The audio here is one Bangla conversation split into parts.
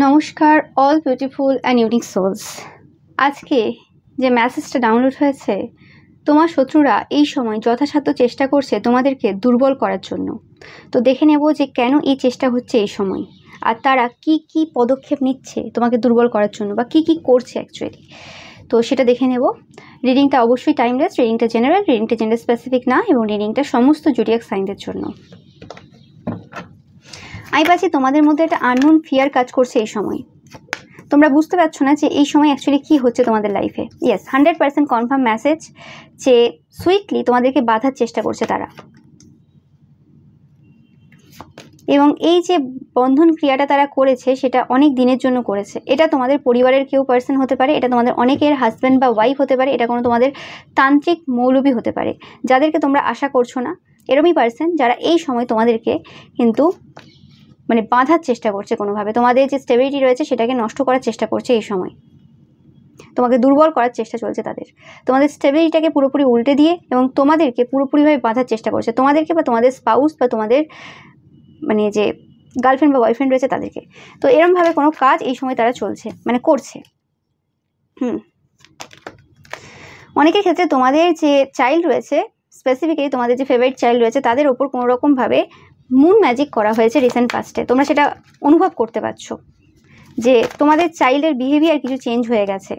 নমস্কার all beautiful and unique souls. আজকে যে মেসেজটা ডাউনলোড হয়েছে, তোমার শত্রুরা এই সময় যথাসাধ্য চেষ্টা করছে তোমাদেরকে দুর্বল করার জন্য। তো দেখে নেব যে কেন এই চেষ্টা হচ্ছে এই সময়, আর তারা কি কি পদক্ষেপ নিচ্ছে তোমাকে দুর্বল করার জন্য, বা কি কি করছে অ্যাকচুয়ালি। তো সেটা দেখে নেব। রিডিংটা অবশ্যই টাইমলেস, রিডিংটা জেনারেল, রিডিংটা জেন্ডার স্পেসিফিক না, এবং রিডিংটা সমস্ত জোডিয়াক সাইনদের জন্য। আমি পাচ্ছি তোমাদের মধ্যে একটা আননোন ফিয়ার কাজ করছে এই সময়। তোমরা বুঝতে পারছো না যে এই সময় অ্যাকচুয়ালি কী হচ্ছে তোমাদের লাইফে। ইয়েস, 100% কনফার্ম মেসেজ যে সুইটলি তোমাদেরকে বাঁধার চেষ্টা করছে তারা। এবং এই যে বন্ধন ক্রিয়াটা তারা করেছে সেটা অনেক দিনের জন্য করেছে। এটা তোমাদের পরিবারের কেউ পার্সন হতে পারে, এটা তোমাদের অনেকের হাজব্যান্ড বা ওয়াইফ হতে পারে, এটা কোনো তোমাদের তান্ত্রিক মৌলবী হতে পারে, যাদেরকে তোমরা আশা করছো না। এরমই পার্সন যারা এই সময় তোমাদেরকে কিন্তু মানে বাঁধার চেষ্টা করছে কোনোভাবে, তোমাদের যে স্টেবিলিটি রয়েছে সেটাকে নষ্ট করার চেষ্টা করছে এই সময়, তোমাকে দুর্বল করার চেষ্টা চলছে তাদের। তোমাদের স্টেবিলিটিটাকে পুরোপুরি উল্টে দিয়ে এবং তোমাদেরকে পুরোপুরিভাবে বাঁধার চেষ্টা করছে, তোমাদেরকে বা তোমাদের স্পাউস বা তোমাদের মানে যে গার্লফ্রেন্ড বা বয়ফ্রেন্ড রয়েছে তাদেরকে। তো এরমভাবে কোনো কাজ এই সময় তারা চলছে মানে করছে। অনেকের ক্ষেত্রে তোমাদের যে চাইল্ড রয়েছে, স্পেসিফিক্যালি তোমাদের যে ফেভারিট চাইল্ড রয়েছে, তাদের ওপর কোনো রকমভাবে মুন ম্যাজিক করা হয়েছে রিসেন্ট পাস্টে। তোমরা সেটা অনুভব করতে পারছো যে তোমাদের চাইল্ডের বিহেভিয়ার কিছু চেঞ্জ হয়ে গেছে।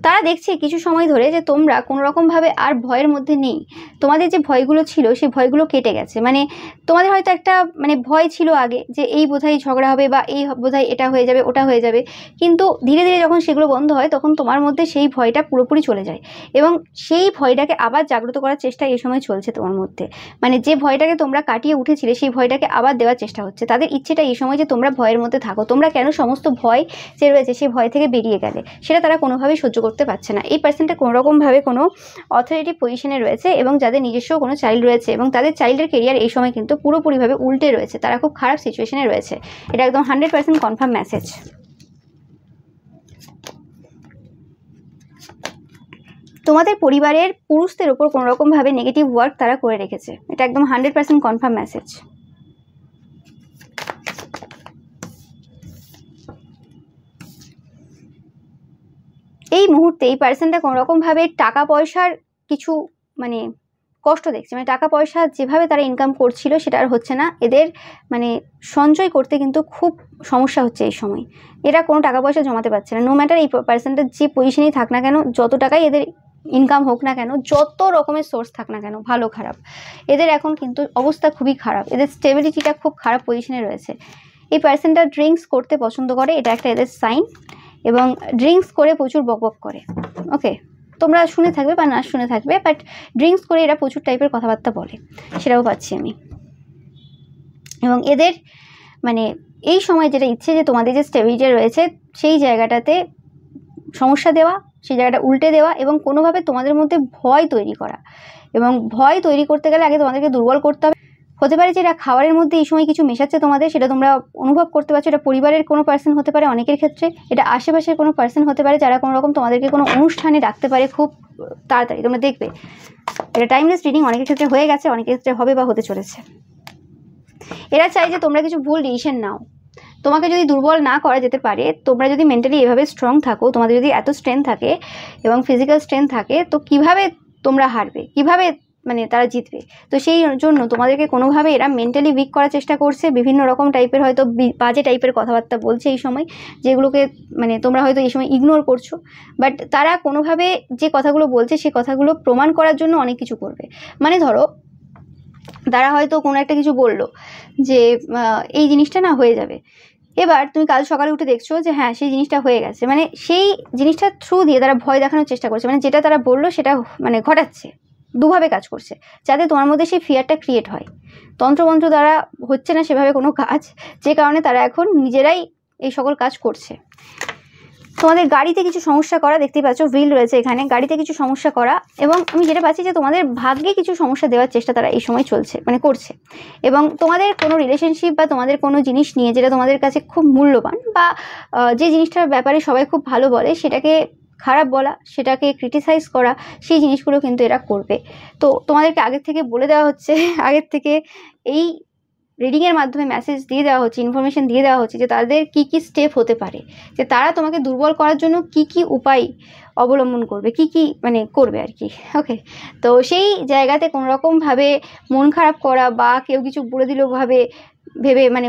তারা দেখছে কিছু সময় ধরে যে তোমরা কোনো রকমভাবে আর ভয়ের মধ্যে নেই। তোমাদের যে ভয়গুলো ছিল সেই ভয়গুলো কেটে গেছে। মানে তোমাদের হয়তো একটা মানে ভয় ছিল আগে যে এই বোধহয় ঝগড়া হবে বা এই বোধহয় এটা হয়ে যাবে ওটা হয়ে যাবে, কিন্তু ধীরে ধীরে যখন সেগুলো বন্ধ হয় তখন তোমার মধ্যে সেই ভয়টা পুরোপুরি চলে যায় এবং সেই ভয়টাকে আবার জাগ্রত করার চেষ্টা এই সময় চলছে তোমার মধ্যে। মানে যে ভয়টাকে তোমরা কাটিয়ে উঠেছিলে সেই ভয়টাকে আবার দেওয়ার চেষ্টা হচ্ছে। তাদের ইচ্ছেটা এই সময় যে তোমরা ভয়ের মধ্যে থাকো, তোমরা কেন সমস্ত ভয় যে রয়েছে সেই ভয় থেকে বেরিয়ে গেলে সেটা তারা কোনোভাবেই সহ্য করতে পারছে না। এই পার্সনটা কোনো রকমভাবে কোনো অথরিটি পজিশনে রয়েছে এবং যাদের নিজস্ব কোনো চাইল্ড রয়েছে এবং তাদের চাইল্ডের কেরিয়ার এই সময় কিন্তু পুরোপুরিভাবে উল্টে রয়েছে, তারা খুব খারাপ সিচুয়েশনে রয়েছে। এটা একদম 100% কনফার্ম মেসেজ। তোমাদের পরিবারের পুরুষদের ওপর কোনো রকমভাবে নেগেটিভ ওয়ার্ক তারা করে রেখেছে, এটা একদম 100% কনফার্ম মেসেজ। এই মুহূর্তে এই পার্সনটা কোনো রকমভাবে টাকা পয়সার কিছু মানে কষ্ট দেখছে, মানে টাকা পয়সা যেভাবে তারা ইনকাম করছিল সেটা আর হচ্ছে না। এদের মানে সঞ্চয় করতে কিন্তু খুব সমস্যা হচ্ছে এই সময়। এরা কোনো টাকা পয়সা জমাতে পারছে না। নো ম্যাটার এই পার্সনটা যে পজিশনেই থাক না কেন, যত টাকাই এদের ইনকাম হোক না কেন, যত রকমের সোর্স থাক না কেন, ভালো খারাপ, এদের এখন কিন্তু অবস্থা খুবই খারাপ। এদের স্টেবিলিটিটা খুব খারাপ পজিশনে রয়েছে। এই পার্সনটা ড্রিঙ্কস করতে পছন্দ করে, এটা একটা এদের সাইন, এবং ড্রিঙ্কস করে প্রচুর বকবক করে। ওকে, তোমরা শুনে থাকবে বা না শুনে থাকবে, বাট ড্রিঙ্কস করে এরা প্রচুর টাইপের কথাবার্তা বলে, সেটাও পাচ্ছি আমি। এবং এদের মানে এই সময় যেটা ইচ্ছে যে তোমাদের যে স্টেবিলিটি রয়েছে সেই জায়গাটাতে সমস্যা দেওয়া, সেই জায়গাটা উল্টে দেওয়া এবং কোনোভাবে তোমাদের মধ্যে ভয় তৈরি করা। এবং ভয় তৈরি করতে গেলে আগে তোমাদেরকে দুর্বল করতে হবে। হতে পারে যে এরা খাবারের মধ্যে এই সময় কিছু মেশাচ্ছে তোমাদের, সেটা তোমরা অনুভব করতে পারছো। এটা পরিবারের কোনো পার্সন হতে পারে অনেকের ক্ষেত্রে, এটা আশেপাশের কোনো পার্সন হতে পারে যারা কোনো রকম তোমাদেরকে কোনো অনুষ্ঠানে ডাকতে পারে খুব তাড়াতাড়ি। তোমরা দেখবে এটা টাইমলেস রিডিং, অনেকের ক্ষেত্রে হয়ে গেছে, অনেকের ক্ষেত্রে হবে বা হতে চলেছে। এরা চাই যে তোমরা কিছু ভুল ডিসিশন নাও। তোমাকে যদি দুর্বল না করা যেতে পারে, তোমরা যদি মেন্টালি এভাবে স্ট্রং থাকো, তোমাদের যদি এত স্ট্রেংথ থাকে এবং ফিজিক্যাল স্ট্রেংথ থাকে, তো কিভাবে তোমরা হারবে, কিভাবে মানে তারা জিতবে? তো সেই জন্য তোমাদেরকে কোনোভাবে এরা মেন্টালি উইক করার চেষ্টা করছে। বিভিন্ন রকম টাইপের হয়তো বাজে টাইপের কথাবার্তা বলছে এই সময়, যেগুলোকে মানে তোমরা হয়তো এই সময় ইগনোর করছো, বাট তারা কোনোভাবে যে কথাগুলো বলছে সেই কথাগুলো প্রমাণ করার জন্য অনেক কিছু করবে। মানে ধরো তারা হয়তো কোনো একটা কিছু বললো যে এই জিনিসটা না হয়ে যাবে, এবার তুমি কাল সকালে উঠে দেখছো যে হ্যাঁ সেই জিনিসটা হয়ে গেছে। মানে সেই জিনিসটার থ্রু দিয়ে তারা ভয় দেখানোর চেষ্টা করছে, মানে যেটা তারা বললো সেটা মানে ঘটাচ্ছে, দুভাবে কাজ করছে যাতে তোমার মধ্যে সেই ফিয়ারটা ক্রিয়েট হয়। তন্ত্রমন্ত্র দ্বারা হচ্ছে না সেভাবে কোনো কাজ, যে কারণে তারা এখন নিজেরাই এই সকল কাজ করছে। তোমাদের গাড়িতে কিছু সমস্যা করা, দেখতেই পাচ্ছ হুইল রয়েছে এখানে, গাড়িতে কিছু সমস্যা করা, এবং আমি যেটা পাচ্ছি যে তোমাদের ভাগ্যে কিছু সমস্যা দেওয়ার চেষ্টা তারা এই সময় চলছে মানে করছে। এবং তোমাদের কোনো রিলেশনশিপ বা তোমাদের কোনো জিনিস নিয়ে যেটা তোমাদের কাছে খুব মূল্যবান বা যে জিনিসটার ব্যাপারে সবাই খুব ভালো বলে সেটাকে খারাপ বলা, সেটাকে ক্রিটিসাইজ করা, সেই জিনিসগুলো কিন্তু এরা করবে। তো তোমাদেরকে আগের থেকে বলে দেওয়া হচ্ছে, আগের থেকে এই রিডিংয়ের মাধ্যমে মেসেজ দিয়ে দেওয়া হচ্ছে, ইনফরমেশন দিয়ে দেওয়া হচ্ছে যে তাদের কি কি স্টেপ হতে পারে, যে তারা তোমাকে দুর্বল করার জন্য কি কি উপায় অবলম্বন করবে, কি কি মানে করবে আর কি। ওকে, তো সেই জায়গাতে কোনো রকমভাবে মন খারাপ করা বা কেউ কিছু বলে দিল ভেবে মানে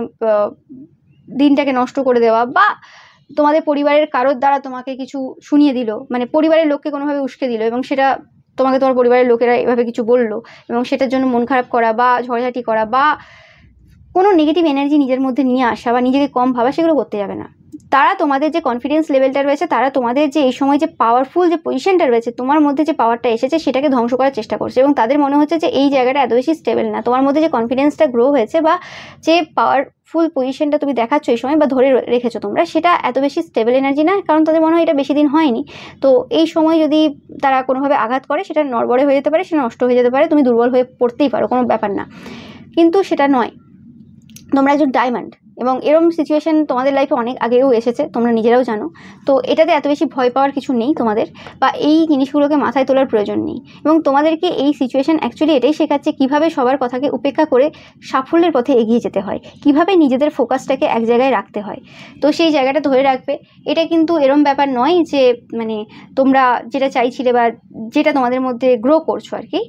দিনটাকে নষ্ট করে দেওয়া, বা তোমাদের পরিবারের কারোর দ্বারা তোমাকে কিছু শুনিয়ে দিল, মানে পরিবারের লোককে কোনোভাবে উস্কে দিল এবং সেটা তোমাকে তোমার পরিবারের লোকেরা এভাবে কিছু বললো এবং সেটার জন্য মন খারাপ করা বা ঝগড়াঝাটি করা বা কোনো নেগেটিভ এনার্জি নিজের মধ্যে নিয়ে আসা বা নিজেকে কম ভাবা, সেগুলো করতে যাবে না। তারা তোমাদের যে কনফিডেন্স লেভেলটা রয়েছে, তারা তোমাদের যে এই সময় যে পাওয়ারফুল যে পজিশনটা রয়েছে, তোমার মধ্যে যে পাওয়ারটা এসেছে সেটাকে ধ্বংস করার চেষ্টা করছে এবং তাদের মনে হচ্ছে যে এই জায়গাটা এত বেশি স্টেবল না। তোমার মধ্যে যে কনফিডেন্সটা গ্রো হয়েছে বা যে পাওয়ারফুল পজিশনটা তুমি দেখাচ্ছ এই সময় বা ধরে রেখেছো তোমরা, সেটা এত বেশি স্টেবল এনার্জি না, কারণ তাদের মনে হয় এটা বেশি দিন হয়নি। তো এই সময় যদি তারা কোনোভাবে আঘাত করে, সেটা নড়বড়ে হয়ে যেতে পারে, সেটা নষ্ট হয়ে যেতে পারে, তুমি দুর্বল হয়ে পড়তেই পারো, কোনো ব্যাপার না। কিন্তু সেটা নয়, তোমরা একজন ডায়মন্ড এবং এরম সিচুয়েশন তোমাদের লাইফে অনেক আগেও এসেছে, তোমরা নিজেরাও জানো। তো এটাতে এত বেশি ভয় পাওয়ার কিছু নেই তোমাদের, বা এই জিনিসগুলোকে মাথায় তোলার প্রয়োজন নেই। এবং তোমাদেরকে এই সিচুয়েশন অ্যাকচুয়ালি এটাই শেখাচ্ছে কীভাবে সবার কথাকে উপেক্ষা করে সাফল্যের পথে এগিয়ে যেতে হয়, কীভাবে নিজেদের ফোকাসটাকে এক জায়গায় রাখতে হয়। তো সেই জায়গাটা ধরে রাখবে। এটা কিন্তু এরম ব্যাপার নয় যে মানে তোমরা যেটা চাইছিলে বা যেটা তোমাদের মধ্যে গ্রো করছো আর কি,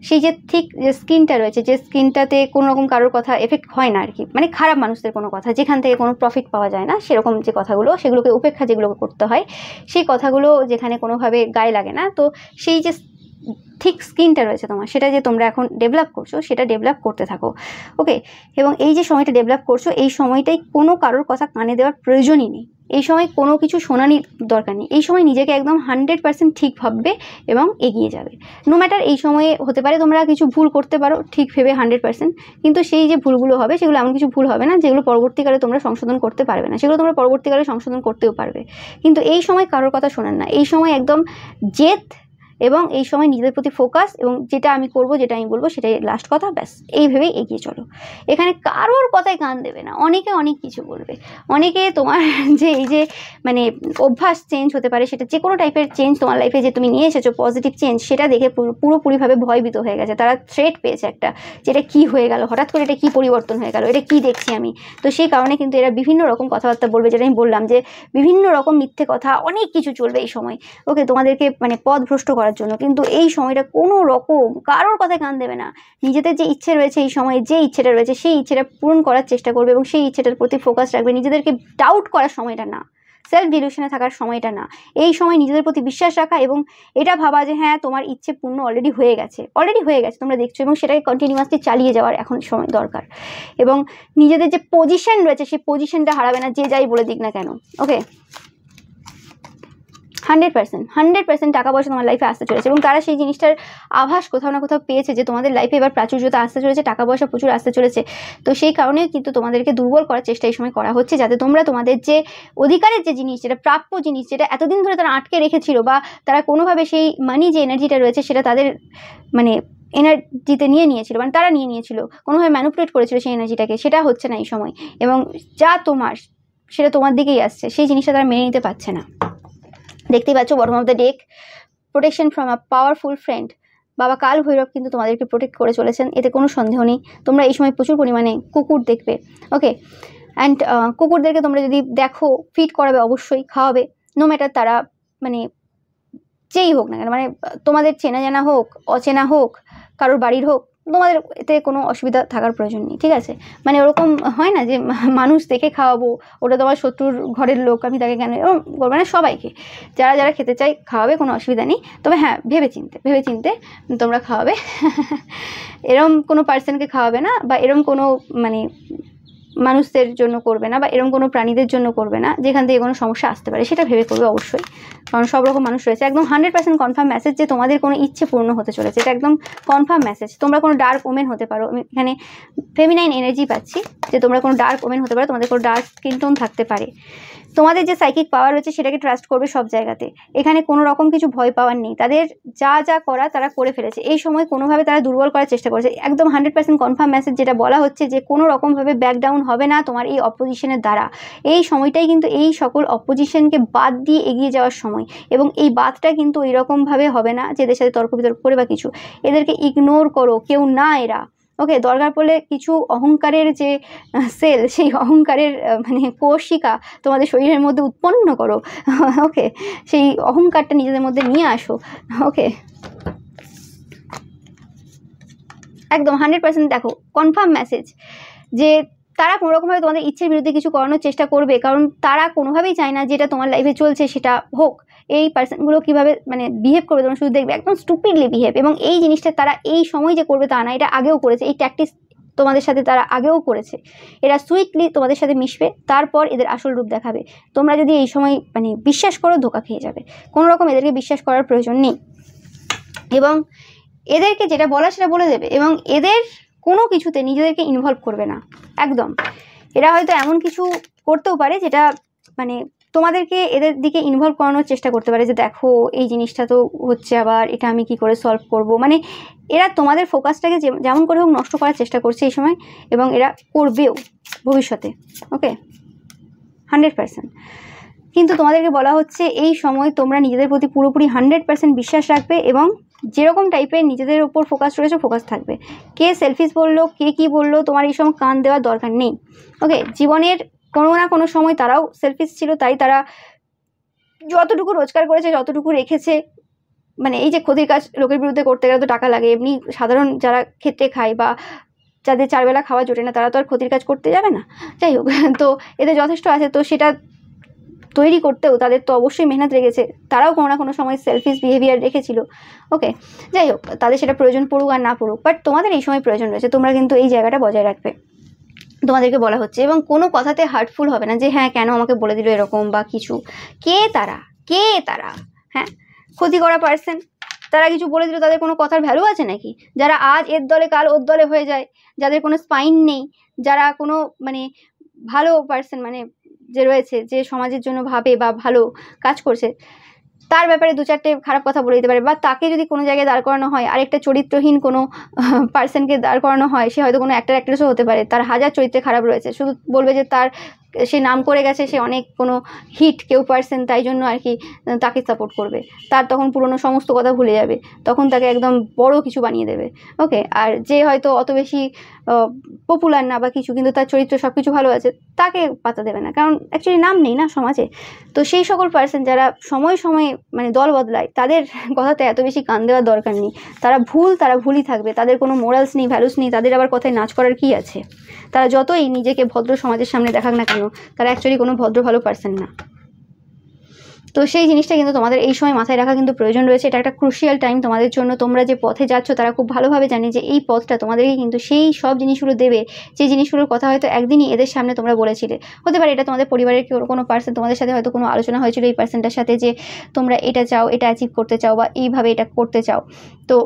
সেই যে ঠিক যে স্কিনটা রয়েছে, যে স্কিনটাতে কোনো রকম কারোর কথা এফেক্ট হয় না আর কি, মানে খারাপ মানুষদের কোনো কথা যেখান থেকে কোনো প্রফিট পাওয়া যায় না, সেরকম যে কথাগুলো, সেগুলোকে উপেক্ষা যেগুলোকে করতে হয়, সেই কথাগুলো যেখানে কোনোভাবে গায়ে লাগে না। তো সেই যে ঠিক স্কিনটা রয়েছে তোমার, সেটা যে তোমরা এখন ডেভেলপ করছো, সেটা ডেভেলপ করতে থাকো। ওকে, এবং এই যে সময়টা ডেভেলপ করছো, এই সময়টাই কোনো কারোর কথা কানে দেওয়ার প্রয়োজনই নেই। এই সময় কোনো কিছু শোনানোর দরকার নেই। এই সময় নিজেকে একদম 100% ঠিক ভাববে এবং এগিয়ে যাবে। নো ম্যাটার এই সময়ে হতে পারে তোমরা কিছু ভুল করতে পারো ঠিক ভেবে 100%, কিন্তু সেই যে ভুলগুলো হবে সেগুলো এমন কিছু ভুল হবে না যেগুলো পরবর্তীকালে তোমরা সংশোধন করতে পারবে না, সেগুলো তোমরা পরবর্তীকালে সংশোধন করতেও পারবে। কিন্তু এই সময় কারোর কথা শোনেন না, এই সময় একদম জেদ এবং এই সময় নিজেদের প্রতি ফোকাস, এবং যেটা আমি করব, যেটা আমি বলবো সেটাই লাস্ট কথা, ব্যাস এই ভেবেই এগিয়ে চলো। এখানে কারোর কথায় কান দেবে না। অনেকে অনেক কিছু বলবে, অনেকে তোমার যে এই যে মানে অভ্যাস চেঞ্জ হতে পারে, সেটা যে কোনো টাইপের চেঞ্জ তোমার লাইফে যে তুমি নিয়ে এসেছো পজিটিভ চেঞ্জ, সেটা দেখে পুরোপুরিভাবে ভয়ভীত হয়ে গেছে। তারা থ্রেট পেয়েছে একটা, যে এটা কী হয়ে গেল হঠাৎ করে, এটা কী পরিবর্তন হয়ে গেল, এটা কী দেখছি আমি। তো সেই কারণে কিন্তু এরা বিভিন্ন রকম কথাবার্তা বলবে, যেটা আমি বললাম যে বিভিন্ন রকম মিথ্যে কথা, অনেক কিছু চলবে এই সময়। ওকে, তোমাদেরকে মানে পথভ্রষ্ট করার জন্য। কিন্তু এই সময়টা কোনো রকম কারোর কথায় কান দেবে না। নিজেদের যে ইচ্ছে রয়েছে এই সময়ে, যে ইচ্ছেটা রয়েছে সেই ইচ্ছেটা পূরণ করার চেষ্টা করবে এবং সেই ইচ্ছেটার প্রতি ফোকাস রাখবে। নিজেদেরকে ডাউট করার সময়টা না, সেলফ ডিলিউশনে থাকার সময়টা না। এই সময় নিজেদের প্রতি বিশ্বাস রাখা এবং এটা ভাবা যে হ্যাঁ তোমার ইচ্ছে পূর্ণ অলরেডি হয়ে গেছে, তোমরা দেখছো, এবং সেটাকে কন্টিনিউয়াসলি চালিয়ে যাওয়ার এখন সময় দরকার। এবং নিজেদের যে পজিশন রয়েছে সেই পজিশনটা হারাবে না, যে যাই বলে দিক না কেন। ওকে, 100% টাকা পয়সা তোমার লাইফে আসতে চলেছে, এবং তারা সেই জিনিসটার আভাস কোথাও না কোথাও পেয়েছে যে তোমাদের লাইফে এবার প্রাচুর্যতা আসতে চলেছে, টাকা পয়সা প্রচুর আসতে চলেছে। তো সেই কারণে কিন্তু তোমাদেরকে দুর্বল করার চেষ্টা এই সময় করা হচ্ছে, যাতে তোমরা তোমাদের যে অধিকারের যে জিনিস, যেটা প্রাপ্য জিনিস, যেটা এতদিন ধরে তারা আটকে রেখেছিল, বা তারা কোনোভাবে সেই মানি যে এনার্জিটা রয়েছে সেটা তাদের মানে এনার্জিতে নিয়েছিল, মানে তারা নিয়েছিল, কোনোভাবে ম্যানিপুলেট করেছিল সেই এনার্জিটাকে, সেটা হচ্ছে না এই সময়। এবং যা তোমার সেটা তোমার দিকেই আসছে, সেই জিনিসটা তারা মেনে নিতে পারছে না। দেখতেই পাচ্ছ bottom of the deck, protection from a powerful friend. বাবা কাল ভৈরব কিন্তু তোমাদেরকে প্রোটেক্ট করে চলেছেন, এতে কোনো সন্দেহ নেই। তোমরা এই সময় প্রচুর পরিমাণে কুকুর দেখবে। ওকে, অ্যান্ড কুকুরদেরকে তোমরা যদি দেখো, ফিড করাবে, অবশ্যই খাওয়াবে, নো ম্যাটার তারা মানে যেই হোক না কেন, মানে তোমাদের চেনা জানা হোক, অচেনা হোক, কারোর বাড়ির হোক, তোমাদের এতে কোনো অসুবিধা থাকার প্রয়োজন নেই, ঠিক আছে? মানে ওরকম হয় না যে মানুষ দেখে খাওয়াবো, ওটা তোমার শত্রুর ঘরের লোক, আমি তাকে কেন, এরকম করবে না। সবাইকে যারা যারা খেতে চাই খাওয়াবে, কোনো অসুবিধা নেই। তবে হ্যাঁ, ভেবে চিনতে তোমরা খাওয়াবে। এরম কোনো পার্সনকে খাওয়াবে না, বা এরম কোনো মানে মানুষদের জন্য করবে না, বা এরকম কোনো প্রাণীদের জন্য করবে না যেখান থেকে কোনো সমস্যা আসতে পারে, সেটা ভেবে করবে অবশ্যই। কারণ সব রকম মানুষ রয়েছে। একদম 100% কনফার্ম মেসেজ যে তোমাদের কোনো ইচ্ছে পূর্ণ হতে চলেছে, এটা একদম কনফার্ম মেসেজ। তোমরা কোনো ডার্ক ওমেন হতে পারো, আমি এখানে ফেমিনাইন এনার্জি পাচ্ছি, যে তোমরা কোনো ডার্ক ওমেন হতে পারো, তোমাদের কোনো ডার্ক স্কিন টোন থাকতে পারে। তোমাদের যে সাইকিক পাওয়ার রয়েছে সেটাকে ট্রাস্ট করবে সব জায়গাতে। এখানে কোনো রকম কিছু ভয় পাওয়ার নেই। তাদের যা করা তারা করে ফেলেছে। এই সময় কোনোভাবে তারা দুর্বল করার চেষ্টা করেছে। একদম 100% কনফার্ম মেসেজ যেটা বলা হচ্ছে, যে কোনো রকমভাবে ব্যাকডাউন হবে না তোমার এই অপোজিশনের দ্বারা। এই সময়টাই কিন্তু এই সকল অপোজিশনকে বাদ দিয়ে এগিয়ে যাওয়ার সময়, এবং এই বাদটা কিন্তু এইরকমভাবে হবে না যে এদের সাথে তর্ক বিতর্ক করে বা কিছু। এদেরকে ইগনোর করো, কেউ না এরা। ওকে, দরকার পড়লে কিছু অহংকারের যে সেল, সেই অহংকারের মানে কোষিকা তোমাদের শরীরের মধ্যে উৎপন্ন করো। ওকে, সেই অহংকারটা নিজেদের মধ্যে নিয়ে আসো। ওকে, একদম 100% দেখো কনফার্ম মেসেজ যে তারা কোনোরকমভাবে তোমাদের ইচ্ছের বিরুদ্ধে কিছু করানোর চেষ্টা করবে, কারণ তারা কোনোভাবেই চায় না যেটা তোমার লাইফে চলছে সেটা হোক। এই পার্সনগুলো কীভাবে মানে বিহেভ করবে তোমরা শুধু দেখবে, একদম স্টুপিডলি বিহেভ। এবং এই জিনিসটা তারা এই সময় যে করবে তা না, এটা আগেও করেছে, এই ট্যাকটিক্স তোমাদের সাথে তারা আগেও করেছে। এরা সুইটলি তোমাদের সাথে মিশবে, তারপর এদের আসল রূপ দেখাবে। তোমরা যদি এই সময় মানে বিশ্বাস করো, ধোকা খেয়ে যাবে। কোনো রকম এদেরকে বিশ্বাস করার প্রয়োজন নেই, এবং এদেরকে যেটা বলা সেটা বলে দেবে, এবং এদের কোনো কিছুতে নিজেদেরকে ইনভলভ করবে না একদম। এরা হয়তো এমন কিছু করতেও পারে যেটা মানে তোমাদেরকে এদের দিকে ইনভলভ করানোর চেষ্টা করতে পারে, যে দেখো এই জিনিসটা তো হচ্ছে, আবার এটা আমি কি করে সলভ করব। মানে এরা তোমাদের ফোকাসটাকে যেমন করে হোক নষ্ট করার চেষ্টা করছে এই সময়, এবং এরা করবেও ভবিষ্যতে। ওকে, 100%। কিন্তু তোমাদেরকে বলা হচ্ছে এই সময় তোমরা নিজেদের প্রতি পুরোপুরি 100% বিশ্বাস রাখবে, এবং যেরকম টাইপের নিজেদের উপর ফোকাস রয়েছে ফোকাস থাকবে। কে সেলফিশ বললো, কে কী বললো, তোমার এই সময় কান দেওয়ার দরকার নেই। ওকে, জীবনের কোনো না কোনো সময় তারাও সেলফিশ ছিল, তাই তারা যতটুকু রোজগার করেছে, যতটুকু রেখেছে, মানে এই যে ক্ষতির কাজ লোকের বিরুদ্ধে করতে গেলে তো টাকা লাগে, এমনি সাধারণ যারা খেতে খায় বা যাদের চারবেলা খাওয়া জোটে না, তারা তো আর ক্ষতির কাজ করতে যাবে না। যাই হোক, তো এদের যথেষ্ট আছে, তো সেটা তৈরি করতেও তাদের তো অবশ্যই মেহনত লেগেছে। তারাও কোনো না কোনো সময় সেলফিশ বিহেভিয়ার রেখেছিল। ওকে, যাই হোক, তাদের সেটা প্রয়োজন পড়ুক আর না পড়ুক, বাট তোমাদের এই সময় প্রয়োজন রয়েছে, তোমরা কিন্তু এই জায়গাটা বজায় রাখবে, তোমাদেরকে বলা হচ্ছে। এবং কোনো কথাতে হার্টফুল হবে না, যে হ্যাঁ কেন আমাকে বলে দিল এরকম বা কিছু। কে তারা হ্যাঁ, ক্ষতি করা পার্সন, তারা কিছু বলে দিল, তাদের কোনো কথার ভ্যালু আছে নাকি? যারা আজ এর দলে কাল ওর দলে হয়ে যায়, যাদের কোনো স্পাইন নেই, যারা কোনো মানে ভালো পার্সন মানে যে রয়েছে, যে সমাজের জন্য ভাবে বা ভালো কাজ করছে, তার ব্যাপারে দু চারটে খারাপ কথা বলে দিতে পারে। বা তাকে যদি কোনো জায়গায় দাঁড় করানো হয়, আরেকটা চরিত্রহীন কোনো পার্সনকে দাঁড় করানো হয়, সে হয়তো কোনো অ্যাক্ট্রেসও হতে পারে, তার হাজার চরিত্রে খারাপ রয়েছে, শুধু বলবে যে তার সে নাম করে গেছে, সে অনেক কোনো হিট কেউ পার্সন, তাই জন্য আর কি তাকে সাপোর্ট করবে। তার তখন পুরনো সমস্ত কথা ভুলে যাবে, তখন তাকে একদম বড় কিছু বানিয়ে দেবে। ওকে, আর যে হয়তো অত বেশি পপুলার না বা কিছু, কিন্তু তার চরিত্র সব কিছু ভালো আছে, তাকে পাত্তা দেবে না, কারণ অ্যাকচুয়ালি নাম নেই না সমাজে। তো সেই সকল পার্সন যারা সময়ে সময়ে মানে দল বদলায়, তাদের কথাতে এত বেশি কান দেওয়ার দরকার নেই। তারা ভুলই থাকবে, তাদের কোনো মোরালস নেই, ভ্যালুস নেই, তাদের আবার কথায় নাচ করার কি আছে? তারা যতই নিজেকে ভদ্র সমাজের সামনে দেখাক না কেন, তারা অ্যাকচুয়ালি কোনো ভদ্র ভালো পার্সন না। তো সেই জিনিসটা কিন্তু তোমাদের এই সময় মাথায় রাখা কিন্তু প্রয়োজন রয়েছে। এটা একটা ক্রুশিয়াল টাইম তোমাদের জন্য। তোমরা যে পথে যাচ্ছ, তারা খুব ভালোভাবে জানে যে এই পথটা তোমাদেরকে কিন্তু সেই সব জিনিসগুলো দেবে, যে জিনিসগুলোর কথা হয়তো একদিনই এদের সামনে তোমরা বলেছিলে। হতে পারে এটা তোমাদের পরিবারের কোনো পার্সন, তোমাদের সাথে হয়তো কোনো আলোচনা হয়েছিল এই পার্সনটার সাথে, যে তোমরা এটা চাও, এটা অ্যাচিভ করতে চাও, বা এইভাবে এটা করতে চাও। তো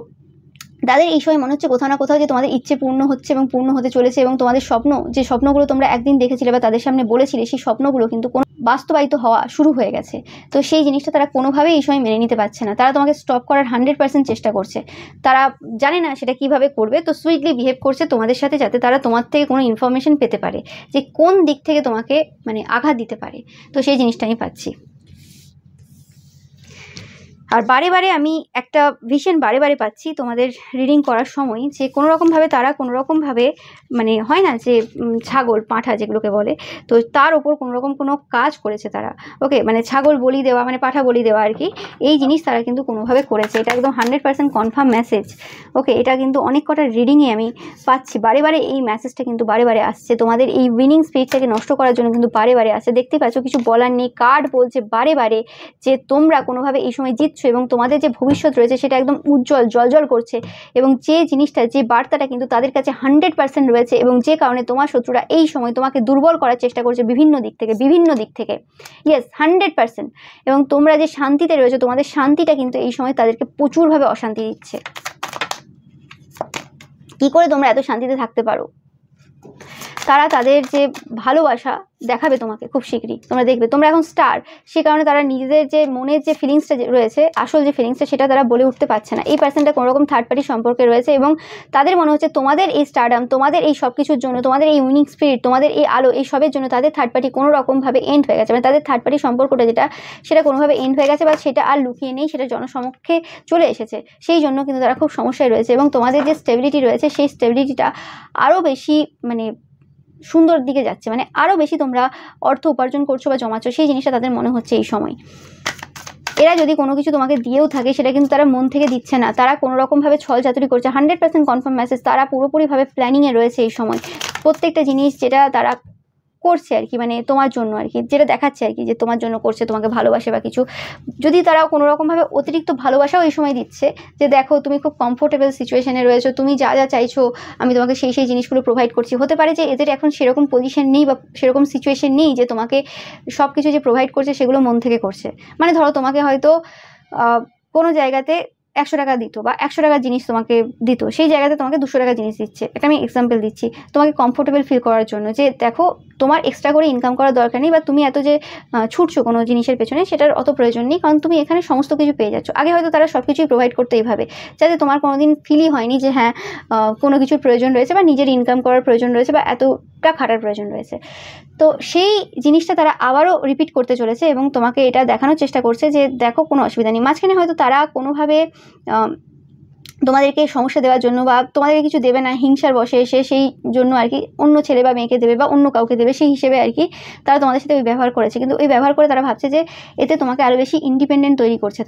তাদের এই সময় মনে হচ্ছে কোথাও না কোথাও যে তোমাদের ইচ্ছে পূর্ণ হচ্ছে এবং পূর্ণ হতে চলেছে, এবং তোমাদের স্বপ্ন, যে স্বপ্নগুলো তোমরা একদিন দেখেছিলে বা তাদের সামনে বলেছিলে, সেই স্বপ্নগুলো কিন্তু কোনো বাস্তবায়িত হওয়া শুরু হয়ে গেছে। তো সেই জিনিসটা তারা কোনোভাবেই এই সময় মেনে নিতে পারছে না। তারা তোমাকে স্টপ করার 100% চেষ্টা করছে। তারা জানে না সেটা কিভাবে করবে, তো সুইটলি বিহেভ করছে তোমাদের সাথে, যাতে তারা তোমার থেকে কোনো ইনফরমেশন পেতে পারে, যে কোন দিক থেকে তোমাকে মানে আঘাত দিতে পারে। তো সেই জিনিসটা আমি পাচ্ছি। আর বারে আমি একটা ভিশন বারে পাচ্ছি তোমাদের রিডিং করার সময়, যে তারা কোনোরকমভাবে মানে হয় না যে ছাগল পাঁঠা যেগুলোকে বলে, তো তার ওপর কোনো কাজ করেছে তারা। ওকে, মানে ছাগল বলি দেওয়া, মানে পাঁঠা বলি দেওয়া আর কি, এই জিনিস তারা কিন্তু কোনোভাবে করেছে। এটা একদম 100% কনফার্ম মেসেজ। ওকে, এটা কিন্তু অনেক কটা রিডিংয়ে আমি পাচ্ছি, বারে এই মেসেজটা কিন্তু বারে আসছে। তোমাদের এই উইনিং স্পিরিটটাকে নষ্ট করার জন্য কিন্তু বারে আসছে। দেখতে পাচ্ছ কিছু বলার নেই, কার্ড বলছে বারে যে তোমরা কোনোভাবে এই সময় জিতছো, এবং তোমাদের যে ভবিষ্যৎ রয়েছে সেটা একদম উজ্জ্বল জলজল করছে, এবং যে জিনিসটা, যে বার্তাটা কিন্তু তাদের কাছে 100% রয়েছে, এবং যে কারণে তোমার শত্রুরা এই সময় তোমাকে দুর্বল করার চেষ্টা করছে বিভিন্ন দিক থেকে। ইয়েস, 100%। এবং তোমরা যে শান্তিতে রয়েছে, তোমাদের শান্তিটা কিন্তু এই সময় তাদেরকে প্রচুরভাবে অশান্তি দিচ্ছে। কি করে তোমরা এত শান্তিতে থাকতে পারো? তারা তাদের যে ভালোবাসা দেখাবে তোমাকে খুব শীঘ্রই, তোমরা দেখবে। তোমরা এখন স্টার, সে কারণে তারা নিজেদের যে মনের যে ফিলিংসটা রয়েছে, আসল যে ফিলিংসটা, সেটা তারা বলে উঠতে পারছে না। এই পার্সনটা কোনোরকম থার্ড পার্টি সম্পর্কে রয়েছে এবং তাদের মনে হচ্ছে তোমাদের এই স্টারডাম, তোমাদের এই সব কিছুর জন্য, তোমাদের এই উইনিং স্পিরিট, তোমাদের এই আলো, এই সবের জন্য তাদের থার্ড পার্টি কোনো রকমভাবে এন্ড হয়ে গেছে। মানে তাদের থার্ড পার্টি সম্পর্কটা যেটা, সেটা কোনোভাবে এন্ড হয়ে গেছে বা সেটা আর লুকিয়ে নেই, সেটা জনসমক্ষে চলে এসেছে। সেই জন্য কিন্তু তারা খুব সমস্যায় রয়েছে এবং তোমাদের যে স্টেবিলিটি রয়েছে, সেই স্টেবিলিটিটা আরও বেশি মানে সুন্দর দিকে যাচ্ছে। মানে আরও বেশি তোমরা অর্থ উপার্জন করছো বা জমাচ্ছ, সেই জিনিসটা তাদের মনে হচ্ছে এই সময়। এরা যদি কোনো কিছু তোমাকে দিয়েও থাকে, সেটা কিন্তু তারা মন থেকে দিচ্ছে না, তারা কোনো রকমভাবে ছল চাতুরি করছে। 100% কনফার্ম মেসেজ, তারা পুরোপুরিভাবে প্ল্যানিংয়ে রয়েছে এই সময়। প্রত্যেকটা জিনিস যেটা তারা করছে আর কি, মানে তোমার জন্য আর কি, যেটা দেখাচ্ছে আর কি যে তোমার জন্য করছে, তোমাকে ভালোবাসে বা কিছু। যদি তারাও কোনো রকমভাবে অতিরিক্ত ভালোবাসাও এই সময় দিচ্ছে, যে দেখো তুমি খুব কমফোর্টেবল সিচুয়েশনে রয়েছো, তুমি যা যা চাইছো আমি তোমাকে সেই সেই জিনিসগুলো প্রোভাইড করছি। হতে পারে যে এদের এখন সেরকম পজিশন নেই বা সেরকম সিচুয়েশন নেই যে তোমাকে সব কিছু যে প্রোভাইড করছে সেগুলো মন থেকে করছে। মানে ধরো তোমাকে হয়তো কোনো জায়গাতে 100 টাকা দিত বা 100 টাকার জিনিস তোমাকে দিত, সেই জায়গাতে তোমাকে 200 টাকার জিনিস দিচ্ছে। এটা আমি এক্সাম্পল দিচ্ছি তোমাকে কমফোর্টেবল ফিল করার জন্য, যে দেখো তোমার এক্সট্রা করে ইনকাম করার দরকার নেই বা তুমি এত যে ছুটছো কোনো জিনিসের পেছনে, সেটার অত প্রয়োজন নেই, কারণ তুমি এখানে সমস্ত কিছু পেয়ে যাচ্ছ। আগে হয়তো তারা সব কিছুই প্রোভাইড করতে এইভাবে, যাতে তোমার কোনোদিন ফিলই হয়নি যে হ্যাঁ কোনো কিছুর প্রয়োজন রয়েছে বা নিজের ইনকাম করার প্রয়োজন রয়েছে বা এতটা খাটার প্রয়োজন রয়েছে। তো সেই জিনিসটা তারা আবারও রিপিট করতে চলেছে এবং তোমাকে এটা দেখানোর চেষ্টা করছে যে দেখো কোনো অসুবিধা নেই। মাঝখানে হয়তো তারা কোনোভাবে তোমাদেরকে সমস্যা দেওয়ার জন্য বা তোমাদেরকে কিছু দেবে না, হিংসার বসে এসে সেই জন্য আর কি অন্য ছেলে বা মেয়েকে দেবে বা অন্য কাউকে দেবে, সেই হিসেবে আর কি তারা তোমাদের সাথে ওই ব্যবহার করেছে। কিন্তু ওই ব্যবহার করে তারা ভাবছে যে এতে তোমাকে আরও বেশি ইন্ডিপেন্ডেন্ট তৈরি করছে।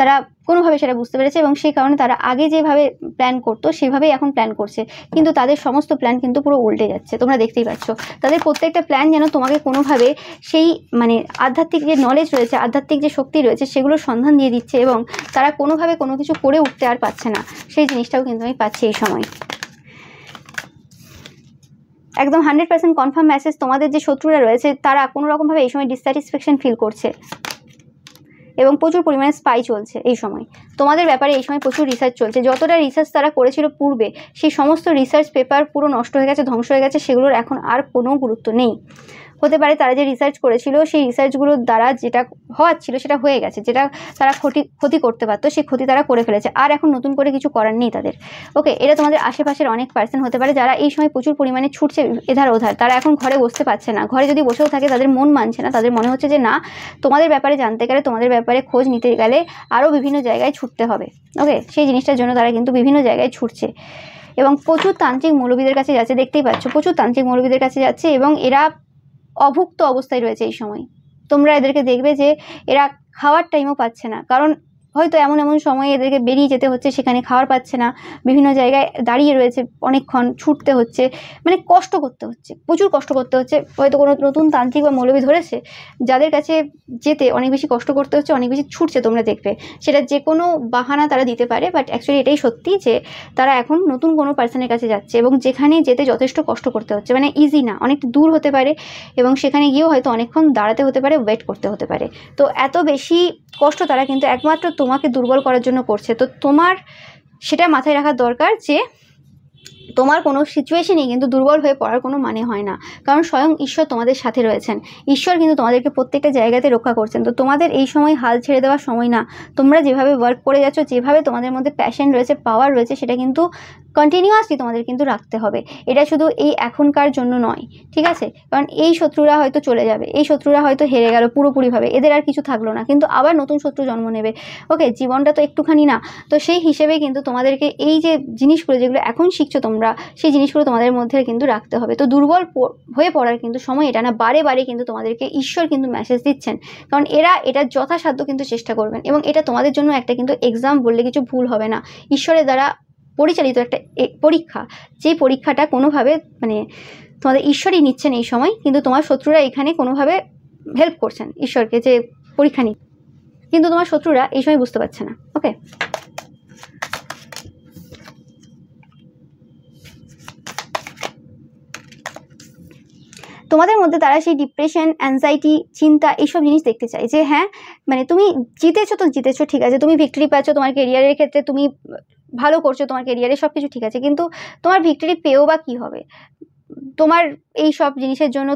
তারা কোনোভাবে সেটা বুঝতে পেরেছে এবং সেই কারণে তারা আগে যেভাবে প্ল্যান করতো সেভাবেই এখন প্ল্যান করছে, কিন্তু তাদের সমস্ত প্ল্যান কিন্তু পুরো উল্টে যাচ্ছে, তোমরা দেখতেই পাচ্ছ। তাদের প্রত্যেকটা প্ল্যান যেন তোমাকে কোনোভাবে সেই মানে আধ্যাত্মিক যে নলেজ রয়েছে, আধ্যাত্মিক যে শক্তি রয়েছে, সেগুলোর সন্ধান দিয়ে দিচ্ছে এবং তারা কোনোভাবে কোনো কিছু করে উঠতে আর পারছে না। সেই জিনিসটাও কিন্তু আমি পাচ্ছি এই সময়। একদম 100% কনফার্ম মেসেজ, তোমাদের যে শত্রুরা রয়েছে তারা কোনো রকমভাবে এই সময় ডিসস্যাটিসফ্যাকশন ফিল করছে এবং প্রচুর পরিমাণে স্পাই চলছে এই সময়। তোমাদের ব্যাপারে এই সময় প্রচুর রিসার্চ চলছে। যতটা রিসার্চ তারা করেছিল পূর্বে, সেই সমস্ত রিসার্চ পেপার পুরো নষ্ট হয়ে গেছে, ধ্বংস হয়ে গেছে, সেগুলোর এখন আর কোনো গুরুত্ব নেই। হতে পারে তারা যে রিসার্চ করেছিল সেই রিসার্চগুলোর দ্বারা যেটা হওয়ার ছিল সেটা হয়ে গেছে, যেটা তারা ক্ষতি করতে পারতো সেই ক্ষতি তারা করে ফেলেছে, আর এখন নতুন করে কিছু করার নেই তাদের। ওকে, এটা তোমাদের আশেপাশের অনেক পার্সন হতে পারে যারা এই সময় প্রচুর পরিমাণে ছুটছে এধার ওধার। তারা এখন ঘরে বসতে পারছে না, ঘরে যদি বসেও থাকে তাদের মন মানছে না, তাদের মনে হচ্ছে যে না, তোমাদের ব্যাপারে জানতে গেলে, তোমাদের ব্যাপারে খোঁজ নিতে গেলে আরও বিভিন্ন জায়গায় ছুটতে হবে। ওকে, সেই জিনিসটার জন্য তারা কিন্তু বিভিন্ন জায়গায় ছুটছে এবং প্রচুর তান্ত্রিক মৌলবীদের কাছে যাচ্ছে, দেখতেই পাচ্ছ প্রচুর তান্ত্রিক মৌলবীদের কাছে যাচ্ছে এবং এরা অভুক্ত অবস্থায় রয়েছে এই সময়। তোমরা এদেরকে দেখবে যে এরা খাওয়ার টাইমও পাচ্ছে না, কারণ হয়তো এমন সময়ে এদেরকে বেরিয়ে যেতে হচ্ছে, সেখানে খাওয়ার পাচ্ছে না, বিভিন্ন জায়গায় দাঁড়িয়ে রয়েছে, অনেকক্ষণ ছুটতে হচ্ছে, মানে কষ্ট করতে হচ্ছে, প্রচুর কষ্ট করতে হচ্ছে। হয়তো কোনো নতুন তান্ত্রিক বা মৌলবী ধরেছে যাদের কাছে যেতে অনেক বেশি কষ্ট করতে হচ্ছে, অনেক বেশি ছুটছে, তোমরা দেখবে। সেটা যে কোনো বাহানা তারা দিতে পারে, বাট অ্যাকচুয়ালি এটাই সত্যি যে তারা এখন নতুন কোনো পার্সনের কাছে যাচ্ছে এবং যেখানে যেতে যথেষ্ট কষ্ট করতে হচ্ছে, মানে ইজি না, অনেক দূর হতে পারে এবং সেখানে গিয়েও হয়তো অনেকক্ষণ দাঁড়াতে হতে পারে, ওয়েট করতে হতে পারে। তো এত বেশি কষ্ট তারা কিন্তু একমাত্র তোমাকে দুর্বল করার জন্য করছে। তো তোমার সেটা মাথায় রাখার দরকার যে তোমার কোনো সিচুয়েশনেই কিন্তু দুর্বল হয়ে পড়ার কোনো মানে হয় না, কারণ স্বয়ং ঈশ্বর তোমাদের সাথে রয়েছেন। ঈশ্বর কিন্তু তোমাদেরকে প্রত্যেকটা জায়গাতে রক্ষা করছেন। তো তোমাদের এই সময় হাল ছেড়ে দেওয়ার সময় না। তোমরা যেভাবে ওয়ার্ক করে যাচ্ছ, যেভাবে তোমাদের মধ্যে প্যাশন রয়েছে, পাওয়ার রয়েছে, সেটা কিন্তু কন্টিনিউয়াসলি তোমাদের কিন্তু রাখতে হবে। এটা শুধু এই এখনকার জন্য নয়, ঠিক আছে? কারণ এই শত্রুরা হয়তো চলে যাবে, এই শত্রুরা হয়তো হেরে গেল পুরোপুরিভাবে, এদের আর কিছু থাকলো না, কিন্তু আবার নতুন শত্রু জন্ম নেবে। ওকে, জীবনটা তো একটুখানি না। তো সেই হিসেবে কিন্তু তোমাদেরকে এই যে জিনিসগুলো যেগুলো এখন শিখছো তোমরা, সেই জিনিসগুলো তোমাদের মধ্যে কিন্তু রাখতে হবে। তো দুর্বল হয়ে পড়ার কিন্তু সময় এটা না, বারে বারে কিন্তু তোমাদেরকে ঈশ্বর কিন্তু মেসেজ দিচ্ছেন, কারণ এরা এটা যথাসাধ্য কিন্তু চেষ্টা করবেন এবং এটা তোমাদের জন্য একটা কিন্তু এক্সাম বললে কিছু ভুল হবে না, ঈশ্বরের দ্বারা পরিচালিত একটা পরীক্ষা। যে পরীক্ষাটা কোনোভাবে মানে তোমাদের ঈশ্বরই নিচ্ছেন এই সময়, কিন্তু তোমার শত্রুরা এখানে কোনোভাবে হেল্প করছেন ঈশ্বরকে যে পরীক্ষা নিচ্ছে, কিন্তু তোমার শত্রুরা এই সময় বুঝতে পারছে না। ওকে, তোমাদের মধ্যে তারা সেই ডিপ্রেশন, অ্যাংজাইটি, চিন্তা, এইসব জিনিস দেখতে চায় যে হ্যাঁ মানে তুমি জিতেছো তো জিতেছো, ঠিক আছে, তুমি ভিক্টরি পাচ্ছ, তোমার কেরিয়ারের ক্ষেত্রে তুমি ভালো করছো, তোমার কেরিয়ারে সব কিছু ঠিক আছে, কিন্তু তোমার ভিক্টরি পেয়েও বা কী হবে? তোমার এই সব জিনিসের জন্য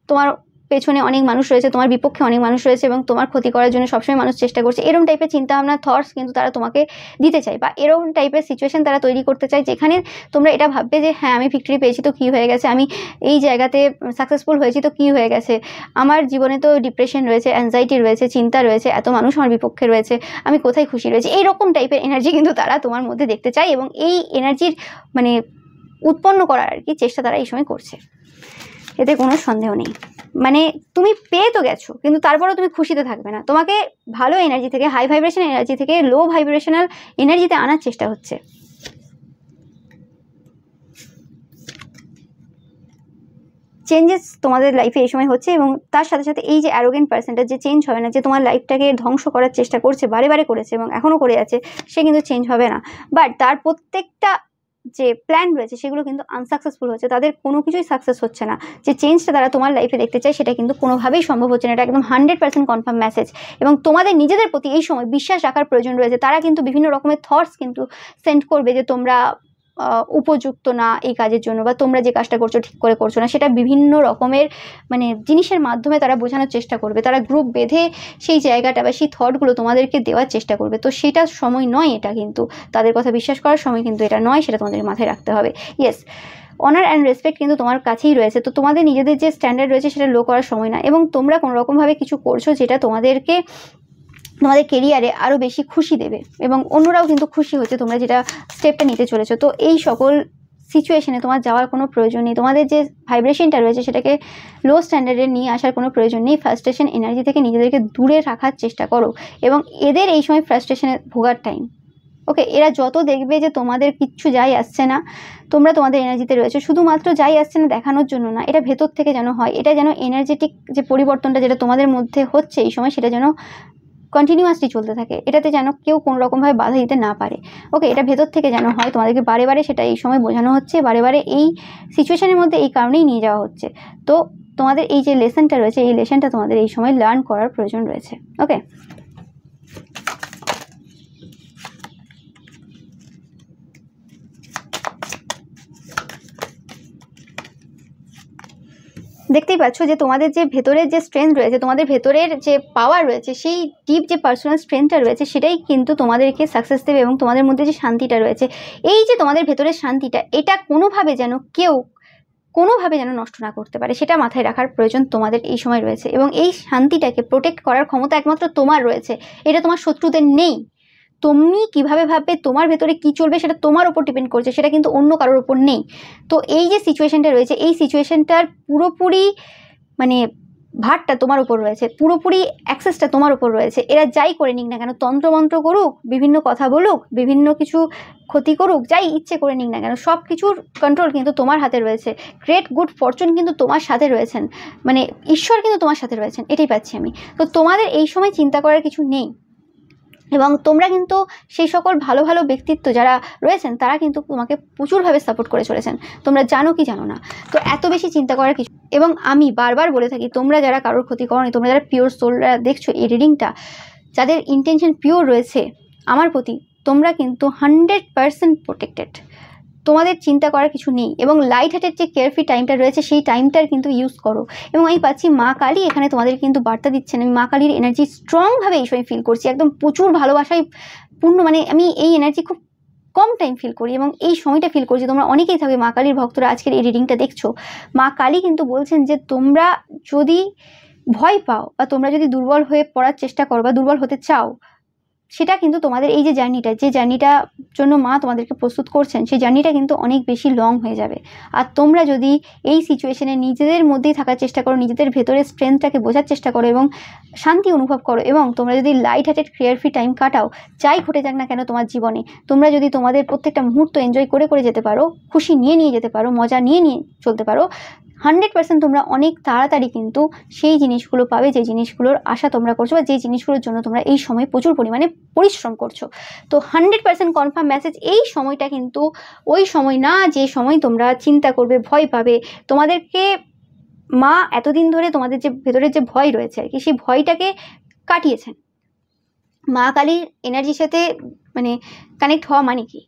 তোমার পেছনে অনেক মানুষ রয়েছে, তোমার বিপক্ষে অনেক মানুষ রয়েছে এবং তোমার ক্ষতি করার জন্য সবসময় মানুষ চেষ্টা করছে। এরকম টাইপের চিন্তাভাবনা, থটস কিন্তু তারা তোমাকে দিতে চায়, বা এরকম টাইপের সিচুয়েশন তারা তৈরি করতে চায় যেখানে তোমরা এটা ভাববে যে হ্যাঁ আমি ভিক্টরি পেয়েছি তো কী হয়ে গেছে, আমি এই জায়গাতে সাকসেসফুল হয়েছি তো কী হয়ে গেছে, আমার জীবনে তো ডিপ্রেশন রয়েছে, অ্যাংজাইটি রয়েছে, চিন্তা রয়েছে, এত মানুষ আমার বিপক্ষে রয়েছে, আমি কোথায় খুশি রয়েছি। এইরকম টাইপের এনার্জি কিন্তু তারা তোমার মধ্যে দেখতে চায় এবং এই এনার্জির মানে উৎপন্ন করার আর কি চেষ্টা তারা এই সময় করছে, এতে কোনো সন্দেহ নেই। মানে তুমি পেয়ে তো গেছো কিন্তু তারপরেও তুমি খুশিতে থাকবে না, তোমাকে ভালো এনার্জি থেকে, হাই ভাইব্রেশন এনার্জি থেকে লো ভাইব্রেশনাল এনার্জিতে আনার চেষ্টা হচ্ছে। চেঞ্জেস তোমাদের লাইফে এই সময় হচ্ছে এবং তার সাথে সাথে এই যে অ্যারোগেন্ট পার্সনটা যে চেঞ্জ হবে না, যে তোমার লাইফটাকে ধ্বংস করার চেষ্টা করছে, বারে বারে করেছে এবং এখনও করে যাচ্ছে, সে কিন্তু চেঞ্জ হবে না। বাট তার প্রত্যেকটা যে প্ল্যান রয়েছে সেগুলো কিন্তু আনসাকসেসফুল হচ্ছে, তাদের কোনো কিছুই সাকসেস হচ্ছে না। যে চেঞ্জটা তারা তোমার লাইফে দেখতে চায় সেটা কিন্তু কোনোভাবেই সম্ভব হচ্ছে না, এটা একদম 100% কনফার্ম মেসেজ। এবং তোমাদের নিজেদের প্রতি এই সময় বিশ্বাস রাখার প্রয়োজন রয়েছে। তারা কিন্তু বিভিন্ন রকমের থটস কিন্তু সেন্ড করবে যে তোমরা উপযুক্ত না এই কাজের জন্য, বা তোমরা যে কাজটা করছো ঠিক করে করছো না, সেটা বিভিন্ন রকমের মানে জিনিসের মাধ্যমে তারা বোঝানোর চেষ্টা করবে। তারা গ্রুপ বেঁধে সেই জায়গাটা বা সেই থটগুলো তোমাদেরকে দেওয়ার চেষ্টা করবে। তো সেটা সময় নয়, এটা কিন্তু তাদের কথা বিশ্বাস করার সময় কিন্তু এটা নয়, সেটা তোমাদের মাথায় রাখতে হবে। ইয়েস, অনার অ্যান্ড রেসপেক্ট কিন্তু তোমার কাছেই রয়েছে, তো তোমাদের নিজেদের যে স্ট্যান্ডার্ড রয়েছে সেটা লো করার সময় না। এবং তোমরা কোনো রকমভাবে কিছু করছো যেটা তোমাদেরকে তোমাদের কেরিয়ারে আরও বেশি খুশি দেবে এবং অন্যরাও কিন্তু খুশি হচ্ছে তোমরা যেটা স্টেপটা নিতে চলেছো। তো এই সকল সিচুয়েশনে তোমার যাওয়ার কোনো প্রয়োজন নেই, তোমাদের যে ভাইব্রেশনটা রয়েছে সেটাকে লো স্ট্যান্ডার্ডে নিয়ে আসার কোনো প্রয়োজন নেই। ফ্রাস্ট্রেশন এনার্জি থেকে নিজেদেরকে দূরে রাখার চেষ্টা করো এবং এদের এই সময় ফ্রাস্ট্রেশনে ভোগার টাইম। ওকে, এরা যত দেখবে যে তোমাদের কিচ্ছু যাই আসছে না, তোমরা তোমাদের এনার্জিতে রয়েছে, শুধুমাত্র যাই আসছে না দেখানোর জন্য না, এটা ভেতর থেকে যেন হয়, এটা যেন এনার্জেটিক যে পরিবর্তনটা যেটা তোমাদের মধ্যে হচ্ছে এই সময় সেটা যেন কন্টিনিউয়াসলি চলতে থাকে, এটাতে যেন কেউ কোনো রকমভাবে বাধা দিতে না পারে। ওকে, এটা ভেতর থেকে যেন হয়, তোমাদেরকে বারে বারে সেটা এই সময় বোঝানো হচ্ছে, বারে বারে এই সিচুয়েশনের মধ্যে এই কারণেই নিয়ে যাওয়া হচ্ছে। তো তোমাদের এই যে লেসনটা রয়েছে এই লেসনটা তোমাদের এই সময় লার্ন করার প্রয়োজন রয়েছে। ওকে, দেখতেই পাচ্ছ যে তোমাদের যে ভেতরের যে স্ট্রেংথ রয়েছে, তোমাদের ভেতরের যে পাওয়ার রয়েছে, সেই ডিপ যে পার্সোনাল স্ট্রেংথটা রয়েছে সেটাই কিন্তু তোমাদেরকে সাকসেস দেবে। এবং তোমাদের মধ্যে যে শান্তিটা রয়েছে, এই যে তোমাদের ভেতরের শান্তিটা, এটা কোনোভাবে যেন কেউ কোনোভাবে যেন নষ্ট না করতে পারে, সেটা মাথায় রাখার প্রয়োজন তোমাদের এই সময় রয়েছে। এবং এই শান্তিটাকে প্রোটেক্ট করার ক্ষমতা একমাত্র তোমার রয়েছে, এটা তোমার শত্রুদের নেই। তুমি কিভাবে ভাববে, তোমার ভেতরে কি চলবে সেটা তোমার উপর ডিপেন্ড করছে, সেটা কিন্তু অন্য কারোর উপর নেই। তো এই যে সিচুয়েশনটা রয়েছে, এই সিচুয়েশনটার পুরোপুরি মানে ভারটা তোমার উপর রয়েছে, পুরোপুরি অ্যাক্সেসটা তোমার উপর রয়েছে। এরা যাই করে নিক না কেন, তন্ত্রমন্ত্র করুক, বিভিন্ন কথা বলুক, বিভিন্ন কিছু ক্ষতি করুক, যাই ইচ্ছে করে নিক না কেন, সব কিছুর কন্ট্রোল কিন্তু তোমার হাতে রয়েছে। গ্রেট গুড ফরচুন কিন্তু তোমার সাথে রয়েছেন, মানে ঈশ্বর কিন্তু তোমার সাথে রয়েছেন, এটাই পাচ্ছি আমি। তো তোমাদের এই সময় চিন্তা করার কিছু নেই। এবং তোমরা কিন্তু সেই সকল ভালো ভালো ব্যক্তিত্ব যারা রয়েছেন তারা কিন্তু তোমাকে প্রচুরভাবে সাপোর্ট করে চলেছেন, তোমরা জানো কি জানো না। তো এত বেশি চিন্তা করার কিছু। এবং আমি বারবার বলে থাকি, তোমরা যারা কারোর ক্ষতি করনি, তোমরা যারা পিওর সোলরা দেখছো এই রিডিংটা, যাদের ইন্টেনশন পিওর রয়েছে আমার প্রতি, তোমরা কিন্তু 100% প্রোটেক্টেড, তোমাদের চিন্তা করার কিছু নেই। এবং লাইট হার্টের যে কেয়ারফ্রি টাইমটা রয়েছে সেই টাইমটার কিন্তু ইউজ করো। এবং আমি পাচ্ছি মা কালী এখানে তোমাদের কিন্তু বার্তা দিচ্ছেন। আমি মা কালীর এনার্জি স্ট্রংভাবে এই সময় ফিল করছি, একদম প্রচুর ভালোবাসায় পূর্ণ, মানে আমি এই এনার্জি খুব কম টাইম ফিল করি এবং এই সময়টা ফিল করছি। তোমরা অনেকেই থাকবে মা কালীর ভক্তরা আজকের এই রিডিংটা দেখছো। মা কালী কিন্তু বলছেন যে তোমরা যদি ভয় পাও বা তোমরা যদি দুর্বল হয়ে পড়ার চেষ্টা করো বা দুর্বল হতে চাও, সেটা কিন্তু তোমাদের এই যে জার্নিটা জন্য মা তোমাদেরকে প্রস্তুত করছেন, সেই জার্নিটা কিন্তু অনেক বেশি লং হয়ে যাবে। আর তোমরা যদি এই সিচুয়েশনে নিজেদের মধ্যেই থাকার চেষ্টা করো, নিজেদের ভেতরের স্ট্রেংথটাকে বোঝার চেষ্টা করো এবং শান্তি অনুভব করো, এবং তোমরা যদি লাইট হার্টেড কেয়ারফ্রি টাইম কাটাও, যাই ঘটে যাক না কেন তোমার জীবনে, তোমরা যদি তোমাদের প্রত্যেকটা মুহূর্ত এনজয় করে করে যেতে পারো, খুশি নিয়ে নিয়ে যেতে পারো, মজা নিয়ে নিয়ে চলতে পারো, 100% তোমরা অনেক তাড়াতাড়ি কিন্তু সেই জিনিসগুলো পাবে যে জিনিসগুলোর আশা তোমরা করছো বা যে জিনিসগুলোর জন্য তোমরা এই সময় প্রচুর পরিমাণে পরিশ্রম করছো। তো 100% কনফার্ম মেসেজ, এই সময়টা কিন্তু ওই সময় না যে সময় তোমরা চিন্তা করবে, ভয় পাবে। তোমাদেরকে মা এতদিন ধরে তোমাদের যে ভেতরের যে ভয় রয়েছে আর কি, সেই ভয়টাকে কাটিয়েছেন। মা কালীর এনার্জির সাথে মানে কানেক্ট হওয়া মানে কি,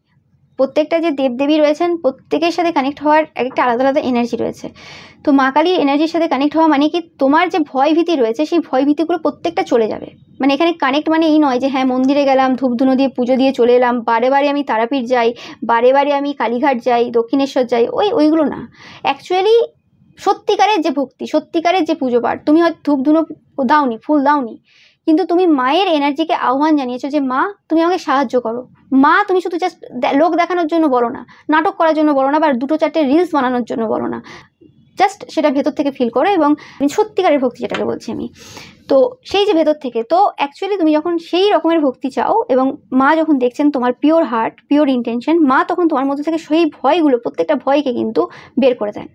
প্রত্যেকটা যে দেবদেবী রয়েছেন প্রত্যেকের সাথে কানেক্ট হওয়ার একটা আলাদা আলাদা এনার্জি রয়েছে। তো মা কালীর এনার্জির সাথে কানেক্ট হওয়া মানে কি তোমার যে ভয় ভীতি রয়েছে সেই ভয় ভীতিগুলো প্রত্যেকটা চলে যাবে। মানে এখানে কানেক্ট মানে এই নয় যে হ্যাঁ মন্দিরে গেলাম, ধূপ ধুনো দিয়ে পুজো দিয়ে চলে এলাম, বারে বারে আমি তারাপীঠ যাই, বারে বারে আমি কালীঘাট যাই, দক্ষিণেশ্বর যাই, ওইগুলো না। অ্যাকচুয়ালি সত্যিকারের যে ভক্তি, সত্যিকারের যে পুজো পাঠ, তুমি হয়তো ধূপ ধুনো দাওনি, ফুল দাওনি, কিন্তু তুমি মায়ের এনার্জিকে আহ্বান জানিয়েছো যে মা তুমি আমাকে সাহায্য করো। মা তুমি শুধু জাস্ট লোক দেখানোর জন্য বলো না, নাটক করার জন্য বলো না, বা 2-4টে রিলস বানানোর জন্য বলো না, জাস্ট সেটা ভেতর থেকে ফিল করো। এবং সত্যিকারের ভক্তি যেটাকে বলছি আমি, তো সেই যে ভেতর থেকে, তো অ্যাকচুয়ালি তুমি যখন সেই রকমের ভক্তি চাও এবং মা যখন দেখছেন তোমার পিওর হার্ট, পিওর ইন্টেনশন, মা তখন তোমার মধ্যে থেকে সেই ভয়গুলো, প্রত্যেকটা ভয়কে কিন্তু বের করে দেন।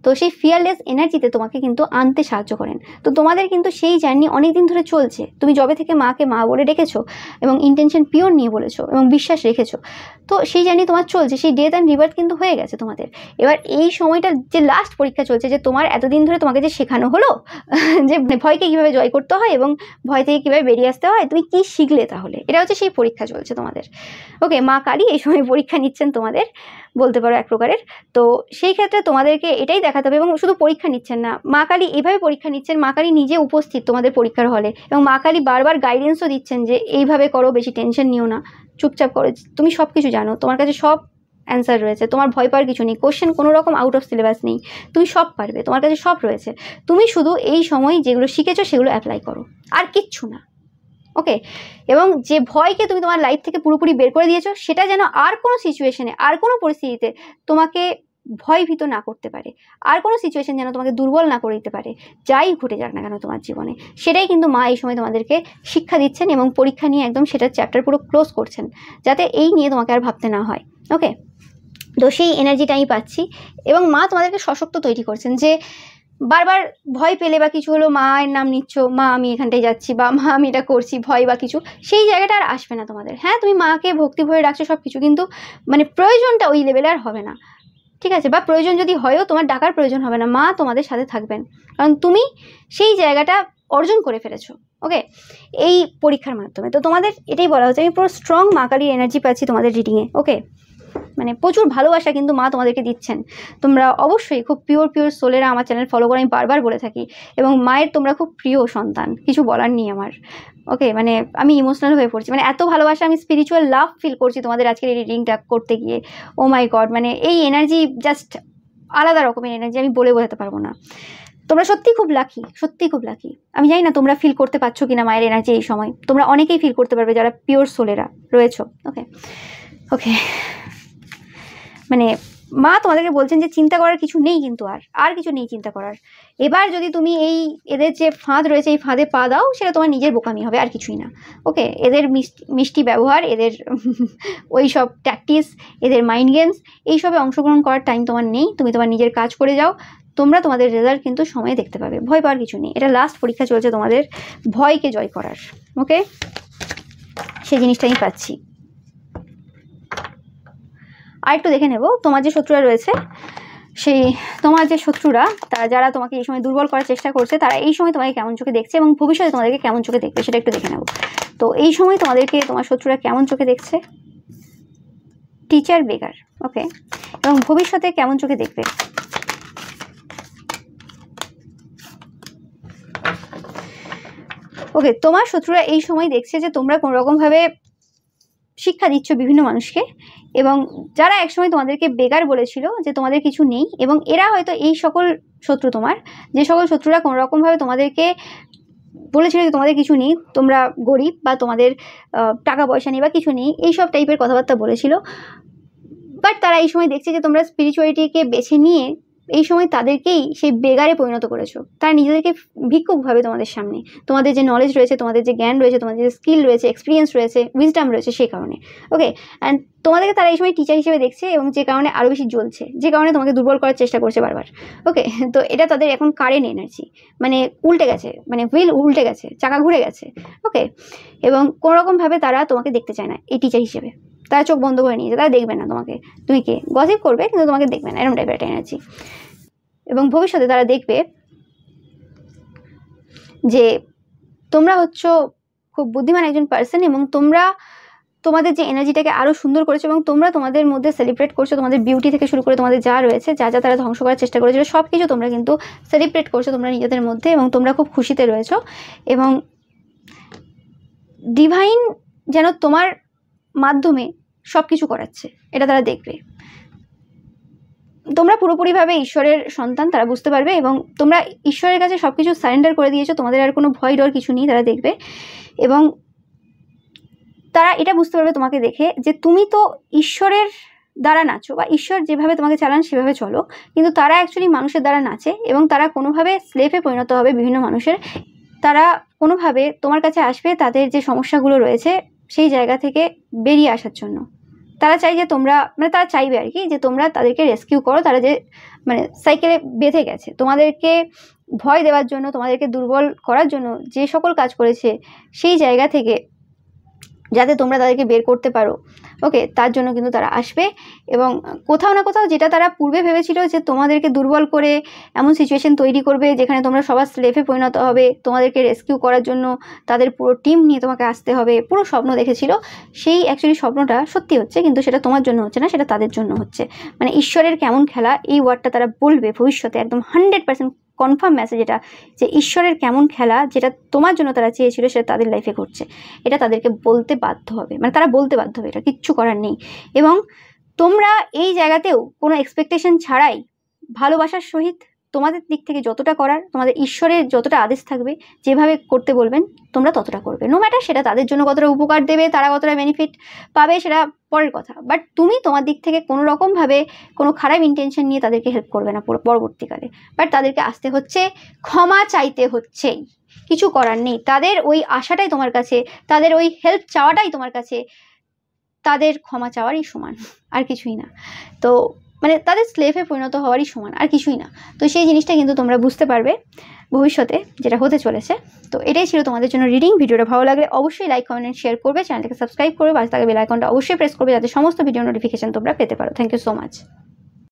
তো সেই ফিয়ারলেস এনার্জিতে তোমাকে কিন্তু আনতে সাহায্য করেন। তো তোমাদের কিন্তু সেই জার্নি অনেক দিন ধরে চলছে। তুমি যবে থেকে মাকে মা বলে ডেকেছো এবং ইন্টেনশন পিওর নিয়ে বলেছো এবং বিশ্বাস রেখেছো, তো সেই জার্নি তোমার চলছে। সেই ডেথ অ্যান্ড রিবার্থ কিন্তু হয়ে গেছে তোমাদের। এবার এই সময়টা যে লাস্ট পরীক্ষা চলছে, যে তোমার এতদিন ধরে তোমাকে যে শেখানো হলো যে ভয়কে কীভাবে জয় করতে হয় এবং ভয় থেকে কীভাবে বেরিয়ে আসতে হয়, তুমি কী শিখলে তাহলে, এটা হচ্ছে সেই পরীক্ষা চলছে তোমাদের। ওকে, মা কালী এই সময় পরীক্ষা নিচ্ছেন তোমাদের, বলতে পারো এক প্রকারের। তো সেই ক্ষেত্রে তোমাদেরকে এটাই দেখাতে হবে, এবং শুধু পরীক্ষা নিচ্ছেন না, মা কালী এইভাবে পরীক্ষা নিচ্ছেন, মা কালী নিজে উপস্থিত তোমাদের পরীক্ষার হলে, এবং মা কালী বারবার গাইডেন্সও দিচ্ছেন যে এইভাবে করো, বেশি টেনশন নিও না, চুপচাপ করো, তুমি সব কিছু জানো, তোমার কাছে সব অ্যান্সার রয়েছে, তোমার ভয় পাওয়ার কিছু নেই, কোশ্চেন কোনো রকম আউট অফ সিলেবাস নেই, তুমি সব পারবে, তোমার কাছে সব রয়েছে, তুমি শুধু এই সময় যেগুলো শিখেছো সেগুলো অ্যাপ্লাই করো, আর কিচ্ছু না। ওকে, এবং যে ভয়কে তুমি তোমার লাইফ থেকে পুরোপুরি বের করে দিয়েছো, সেটা যেন আর কোনো সিচুয়েশনে, আর কোনো পরিস্থিতিতে তোমাকে ভয়ভীত না করতে পারে, আর কোনো সিচুয়েশন যেন তোমাকে দুর্বল না করে দিতে পারে, যাই ঘটে যাক না কেন তোমার জীবনে, সেটাই কিন্তু মা এই সময় তোমাদেরকে শিক্ষা দিচ্ছেন এবং পরীক্ষা নিয়ে একদম সেটার চ্যাপ্টার পুরো ক্লোজ করছেন, যাতে এই নিয়ে তোমাকে আর ভাবতে না হয়। ওকে, তো সেই এনার্জিটা আমি পাচ্ছি, এবং মা তোমাদেরকে সশক্ত তৈরি করছেন, যে বারবার ভয় পেলে বা কিছু হলো মায়ের নাম নিচ্ছ, মা আমি এখানটায় যাচ্ছি, বা মা আমি এটা করছি, ভয় বা কিছু, সেই জায়গাটা আর আসবে না তোমাদের। হ্যাঁ, তুমি মাকে ভক্তি ভরে রাখছো সব কিছু, কিন্তু মানে প্রয়োজনটা ওই লেভেলে আর হবে না, ঠিক আছে? বা প্রয়োজন যদি হয়ও, তোমার ডাকার প্রয়োজন হবে না, মা তোমাদের সাথে থাকবেন, কারণ তুমি সেই জায়গাটা অর্জন করে ফেলেছো। ওকে, এই পরীক্ষার মাধ্যমে। তো তোমাদের এটাই বলা হচ্ছে, আমি পুরো স্ট্রং মা কালীর এনার্জি পাচ্ছি তোমাদের রিডিংয়ে। ওকে, মানে প্রচুর ভালোবাসা কিন্তু মা তোমাদেরকে দিচ্ছেন। তোমরা অবশ্যই খুব পিওর সোলেরা আমার চ্যানেল ফলো করে, আমি বারবার বলে থাকি, এবং মায়ের তোমরা খুব প্রিয় সন্তান, কিছু বলার নেই আমার। ওকে, মানে আমি ইমোশনাল হয়ে পড়ছি, মানে এত ভালোবাসা, আমি স্পিরিচুয়াল লাভ ফিল করছি তোমাদের আজকের এই রিডিংটা করতে গিয়ে। ও মাই গড, মানে এই এনার্জি জাস্ট আলাদা রকমের এনার্জি, আমি বলে বোঝাতে পারবো না। তোমরা সত্যি খুব লাকি, সত্যি খুব লাকি। আমি জানি না তোমরা ফিল করতে পারছো কিনা মায়ের এনার্জি এই সময়, তোমরা অনেকেই ফিল করতে পারবে যারা পিওর সোলেরা রয়েছো। ওকে ওকে, মানে মা তোমাদেরকে বলছেন যে চিন্তা করার কিছু নেই, কিন্তু আর কিছু নেই চিন্তা করার। এবার যদি তুমি এই এদের যে ফাঁদ রয়েছে এই ফাঁদে পা দাও, সেটা তোমার নিজের বোকামি হবে, আর কিছুই না। ওকে, এদের মিষ্টি ব্যবহার, এদের ওই সব ট্যাকটিস, এদের মাইন্ড গেমস, এইসবে অংশগ্রহণ করার টাইম তোমার নেই। তুমি তোমার নিজের কাজ করে যাও, তোমরা তোমাদের রেজাল্ট কিন্তু সময়ে দেখতে পাবে। ভয় পাওয়ার কিছু নেই, এটা লাস্ট পরীক্ষা চলছে তোমাদের ভয়কে জয় করার। ওকে, সেই জিনিসটা আমি পাচ্ছি। আর একটু দেখে নেব তোমার যে শত্রুরা রয়েছে, সেই তোমার যে শত্রুরা, তারা যারা তোমাকে এই সময় দুর্বল করার চেষ্টা করছে, তারা এই সময় তোমাকে কেমন চোখে দেখছে এবং ভবিষ্যতে তোমাদেরকে কেমন চোখে দেখবে, সেটা একটু দেখে নেব। তো এই সময় তোমাদেরকে তোমার শত্রুরা কেমন চোখে দেখছে, টিচার, বেগার। ওকে, এবং ভবিষ্যতে কেমন চোখে দেখবে। ওকে, তোমার শত্রুরা এই সময় দেখছে যে তোমরা কোনোরকমভাবে শিক্ষা দিচ্ছ বিভিন্ন মানুষকে, এবং যারা একসময় তোমাদেরকে বেগার বলেছিল যে তোমাদের কিছু নেই, এবং এরা হয়তো এই সকল শত্রু, তোমার যে সকল শত্রুরা কোনোরকমভাবে তোমাদেরকে বলেছিল যে তোমাদের কিছু নেই, তোমরা গরিব, বা তোমাদের টাকা পয়সা নেই বা কিছু নেই, এইসব টাইপের কথাবার্তা বলেছিল। বাট তারা এই সময় দেখছে যে তোমরা স্পিরিচুয়ালিটিকে বেছে নিয়ে এই সময় তাদেরকেই সেই বেগারে পরিণত করেছো। তারা নিজেদেরকে ভিক্ষুক ভাবে তোমাদের সামনে, তোমাদের যে নলেজ রয়েছে, তোমাদের যে জ্ঞান রয়েছে, তোমাদের যে স্কিল রয়েছে, এক্সপিরিয়েন্স রয়েছে, উইজডম রয়েছে, সেই কারণে। ওকে, অ্যান্ড তোমাদেরকে তারা এই সময় টিচার হিসেবে দেখছে, এবং যে কারণে আরও বেশি জ্বলছে, যে কারণে তোমাকে দুর্বল করার চেষ্টা করছে বারবার। ওকে, তো এটা তাদের এখন কারেন্ট এনার্জি, মানে উল্টে গেছে, মানে হুইল উল্টে গেছে, চাকা ঘুরে গেছে। ওকে, এবং কোনোরকমভাবে তারা তোমাকে দেখতে চায় না এই টিচার হিসেবে, তারা চোখ বন্ধ করে নিয়েছে, তারা দেখবে না তোমাকে, তুমি কে, গসিপ করবে কিন্তু তোমাকে দেখবে না, এরকম টাইপের একটা এনার্জি। এবং ভবিষ্যতে তারা দেখবে যে তোমরা হচ্ছ খুব বুদ্ধিমান একজন পার্সন, এবং তোমরা তোমাদের যে এনার্জিটাকে আরও সুন্দর করেছে এবং তোমরা তোমাদের মধ্যে সেলিব্রেট করছো, তোমাদের বিউটি থেকে শুরু করে তোমাদের যা রয়েছে, যা যা তারা ধ্বংস করার চেষ্টা করেছিল সব কিছু তোমরা কিন্তু সেলিব্রেট করছো তোমরা নিজেদের মধ্যে, এবং তোমরা খুব খুশিতে রয়েছো। এবং ডিভাইন যেন তোমার মাধ্যমে সব কিছু করাচ্ছে, এটা তারা দেখবে। তোমরা পুরোপুরিভাবে ঈশ্বরের সন্তান, তারা বুঝতে পারবে, এবং তোমরা ঈশ্বরের কাছে সব কিছু সারেন্ডার করে দিয়েছো, তোমাদের আর কোনো ভয় ডর কিছু নেই, তারা দেখবে। এবং তারা এটা বুঝতে পারবে তোমাকে দেখে যে তুমি তো ঈশ্বরের দ্বারা নাচো, বা ঈশ্বর যেভাবে তোমাকে চালান সেভাবে চলো, কিন্তু তারা অ্যাকচুয়ালি মানুষের দ্বারা নাচে, এবং তারা কোনোভাবে স্লেভে পরিণত হবে বিভিন্ন মানুষের। তারা কোনোভাবে তোমার কাছে আসবে তাদের যে সমস্যাগুলো রয়েছে সেই জায়গা থেকে বেরিয়ে আসার জন্য। তারা চাই যে তোমরা, মানে তারা চাইবে আর কি, যে তোমরা তাদেরকে রেস্কিউ করো। তারা যে মানে সাইকেলে বেঁধে গেছে, তোমাদেরকে ভয় দেওয়ার জন্য, তোমাদেরকে দুর্বল করার জন্য যে সকল কাজ করেছে, সেই জায়গা থেকে যাতে তোমরা তাদেরকে বের করতে পারো, ওকে, তার জন্য কিন্তু তারা আসবে। এবং কোথাও না কোথাও যেটা তারা পূর্বে ভেবেছিল যে তোমাদেরকে দুর্বল করে এমন সিচুয়েশন তৈরি করবে যেখানে তোমরা সবার স্লেভে পরিণত হবে, তোমাদেরকে রেস্কিউ করার জন্য তাদের পুরো টিম নিয়ে তোমাকে আসতে হবে, পুরো স্বপ্ন দেখেছিল, সেই অ্যাকচুয়ালি স্বপ্নটা সত্যি হচ্ছে, কিন্তু সেটা তোমার জন্য হচ্ছে না, সেটা তাদের জন্য হচ্ছে। মানে ঈশ্বরের কেমন খেলা, এই ওয়ার্ডটা তারা বলবে ভবিষ্যতে, একদম 100% কনফার্ম মেসেজ এটা, যে ঈশ্বরের কেমন খেলা, যেটা তোমার জন্য তারা চেয়েছিল সেটা তাদের লাইফে ঘটছে। এটা তাদেরকে বলতে বাধ্য হবে, মানে তারা বলতে বাধ্য হবে, এটা কিচ্ছু করার নেই। এবং তোমরা এই জায়গাতেও কোনো এক্সপেকটেশন ছাড়াই ভালোবাসার সহিত তোমাদের দিক থেকে যতটা করার, তোমাদের ঈশ্বরের যতটা আদেশ থাকবে, যেভাবে করতে বলবেন তোমরা ততটা করবে। নো ম্যাটার সেটা তাদের জন্য কতটা উপকার দেবে, তারা কতটা বেনিফিট পাবে, সেটা পরের কথা। বাট তুমি তোমার দিক থেকে কোনো রকমভাবে কোনো খারাপ ইন্টেনশন নিয়ে তাদেরকে হেল্প করবে না পরবর্তীকালে। বাট তাদেরকে আসতে হচ্ছে, ক্ষমা চাইতে হচ্ছেই, কিছু করার নেই। তাদের ওই আশাটাই তোমার কাছে, তাদের ওই হেল্প চাওয়াটাই তোমার কাছে তাদের ক্ষমা চাওয়ারই সমান, আর কিছুই না। তো মানে তাদের স্লেভে পরিণত হওয়ারই সমান, আর কিছুই না। তো সেই জিনিসটা কিন্তু তোমরা বুঝতে পারবে ভবিষ্যতে, যেটা হতে চলেছে। তো এটাই ছিল তোমাদের জন্য রিডিং। ভিডিওটা ভালো লাগলে অবশ্যই লাইক, কমেন্ট, শেয়ার করবে, চ্যানেলটাকে সাবস্ক্রাইব করবে, পাশে থাকা বেল আইকনটা অবশ্যই প্রেস করবে, যাতে সমস্ত ভিডিও নোটিফিকেশন তোমরা পেতে পারো। Thank you so much.